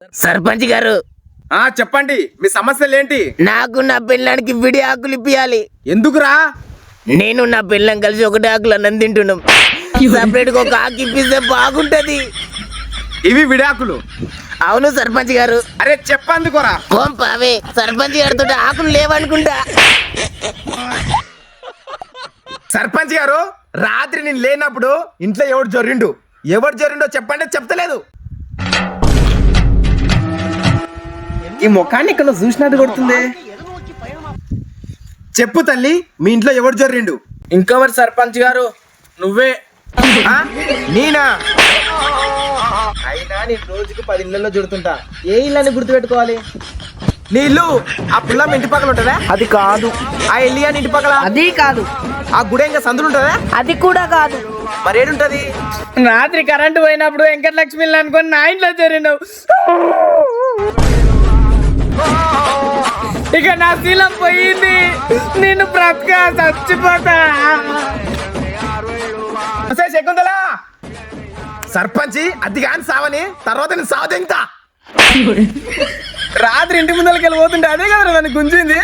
సర్పంచ్ గారు, చెప్పండి, మీ సమస్యలు ఏంటి? నాకు నా పిల్లానికి విడి ఆకులు ఇప్పియాలి. ఎందుకురా? నేను నా పిల్లం కలిసి ఒకటి ఆకులు అన్నం తింటున్నాం. సపరేట్ గా ఒక ఆకు ఇప్పిస్తే బాగుంటది. ఇవి విడాకులు? అవును సర్పంచ్ గారు. అరే చెప్పందుకోరా. కోంపావే, సర్పంచ్ గారితో ఆకులు లేవనుకుంటా. సర్పంచ్ గారు, రాత్రి నేను లేనప్పుడు ఇంట్లో ఎవరు జొర్రిండో చెప్పండి, చెప్తలేదు. ఈ ముఖాన్ని ఇక్కడ చూసినట్టు కొడుతుంది. చెప్పు తల్లి, మీ ఇంట్లో ఎవరు జొర్రిండు? ఇంకెవరు సర్పంచ్ గారు? నువ్వే. నేనా? అయినా నేను రోజుకి 10 ఇళ్లలో జుడుతుంటా. ఏ ఇల్లని గుర్తు పెట్టుకోవాలి? నీ ఇల్లు ఆ పుల్లం ఇంటి పక్కన ఉంటుందా? అది కాదు. ఆ ఎల్లి అని ఇంటి పక్కల? అది కాదు. ఆ గుడి ఇంకా సందులు ఉంటుందా? అది కూడా కాదు. మరేడుంటది? రాత్రి కరెంటు పోయినప్పుడు వెంకటలక్ష్మిని అనుకొని నా ఇంట్లో చేరిండు. ఇక నా శీలం పోయింది. నేను బ్రతక చచ్చిపోతా. శకుంతలా, సర్పంచి అది కాని సావని తర్వాత నేను సావదెంతా. రాత్రి ఇంటి ముందరికి వెళ్ళి పోతుంటే అదే కదా నన్ను గుంజింది.